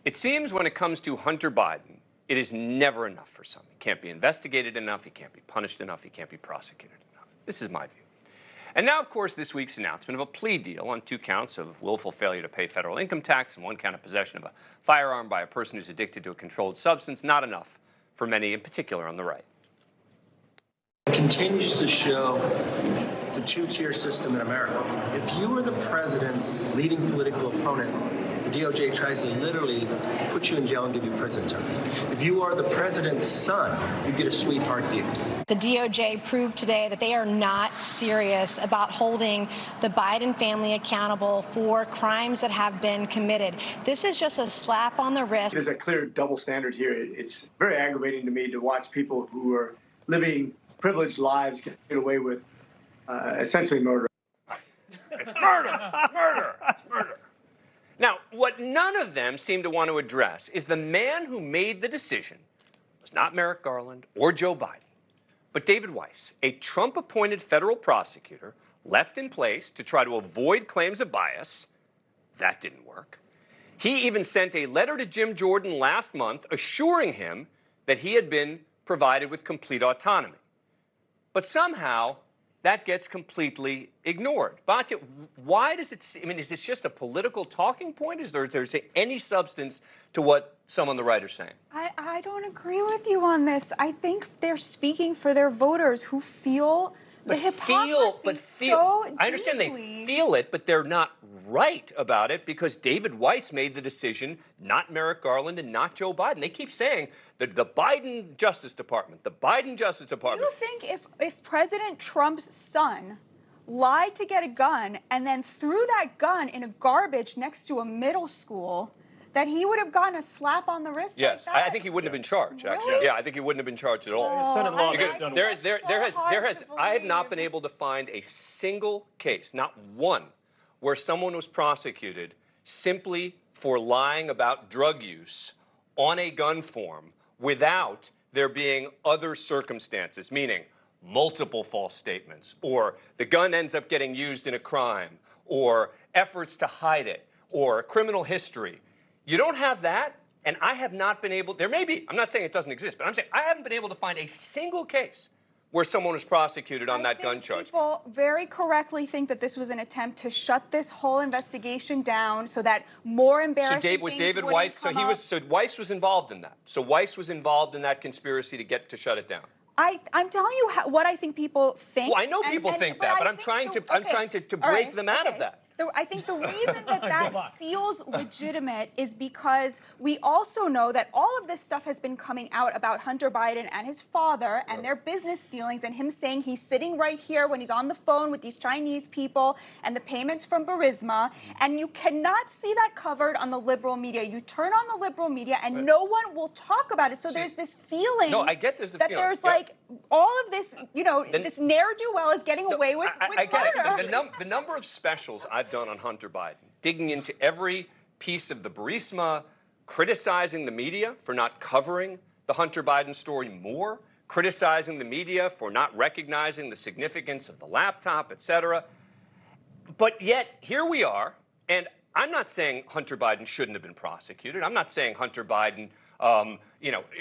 It seems when it comes to Hunter Biden, it is never enough for some. He can't be investigated enough, he can't be punished enough, he can't be prosecuted enough. This is my view. And now, of course, this week's announcement of a plea deal on 2 counts of willful failure to pay federal income tax and 1 count of possession of a firearm by a person who's addicted to a controlled substance, not enough for many, in particular on the right. It continues to show the 2-tier system in America. If you are the president's leading political opponent, the DOJ tries to literally put you in jail and give you prison time. If you are the president's son, you get a sweetheart deal. The DOJ proved today that they are not serious about holding the Biden family accountable for crimes that have been committed. This is just a slap on the wrist. There's a clear double standard here. It's very aggravating to me to watch people who are living privileged lives get away with essentially murder. It's murder! It's murder! It's murder! Now, what none of them seem to want to address is the man who made the decision was not Merrick Garland or Joe Biden, but David Weiss, a Trump-appointed federal prosecutor left in place to try to avoid claims of bias. That didn't work. He even sent a letter to Jim Jordan last month assuring him that he had been provided with complete autonomy. But somehow, that gets completely ignored. Batya, why does it, is this just a political talking point? Is there any substance to what some on the right are saying? I don't agree with you on this. I think they're speaking for their voters who feel the hypocrisy so deeply. I understand they feel it, but they're not right about it because David Weiss made the decision, not Merrick Garland and not Joe Biden. They keep saying that the Biden Justice Department, the Biden Justice Department. Do you think if President Trump's son lied to get a gun and then threw that gun in a garbage next to a middle school, that he would have gotten a slap on the wrist? Yes, like that? I think he wouldn't have been charged, actually. Really? Yeah, I think he wouldn't have been charged at all. His son-in-law because has done I have not been able to find a single case, not one, where someone was prosecuted simply for lying about drug use on a gun form without there being other circumstances, meaning multiple false statements, or the gun ends up getting used in a crime, or efforts to hide it, or criminal history. You don't have that, and I have not been able, there may be, I'm not saying it doesn't exist, but I'm saying I haven't been able to find a single case where someone was prosecuted on that gun charge. People very correctly think that this was an attempt to shut this whole investigation down so that more embarrassing things was David Weiss, so Weiss was involved in that. So Weiss was involved in that conspiracy to shut it down. I'm telling you what I think people think. Well, I know people think that, but I'm trying to break them out of that. I think the reason that feels legitimate is because we also know that all of this stuff has been coming out about Hunter Biden and his father and their business dealings and him saying he's sitting right here when he's on the phone with these Chinese people and the payments from Burisma. And you cannot see that covered on the liberal media. You turn on the liberal media and no one will talk about it. So there's this feeling there's like all of this, this ne'er-do-well is getting away with murder. The number of specials I've done on Hunter Biden, digging into every piece of the Burisma, criticizing the media for not covering the Hunter Biden story more, criticizing the media for not recognizing the significance of the laptop, et cetera. But yet, here we are, and I'm not saying Hunter Biden shouldn't have been prosecuted. I'm not saying Hunter Biden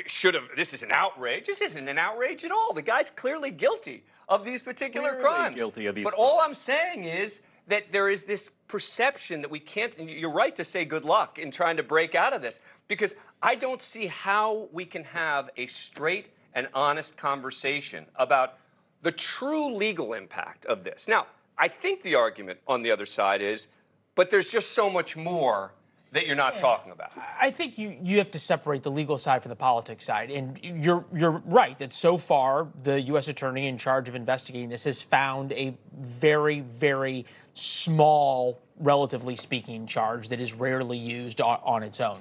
should have, this is an outrage. This isn't an outrage at all. The guy's clearly guilty of these particular crimes. But all I'm saying is that there is this perception that we can't, and you're right to say good luck in trying to break out of this, because I don't see how we can have a straight and honest conversation about the true legal impact of this. Now, I think the argument on the other side is, but there's just so much more that you're not talking about. I think you have to separate the legal side from the politics side. And you're right that so far the U.S. attorney in charge of investigating this has found a very, very small, relatively speaking, charge that is rarely used on its own.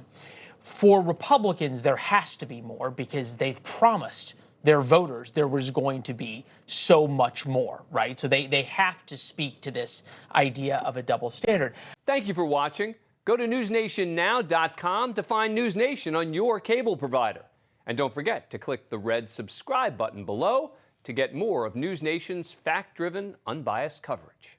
For Republicans, there has to be more because they've promised their voters there was going to be so much more, right? So they have to speak to this idea of a double standard. Thank you for watching. Go to newsnationnow.com to find NewsNation on your cable provider. And don't forget to click the red subscribe button below to get more of NewsNation's fact-driven, unbiased coverage.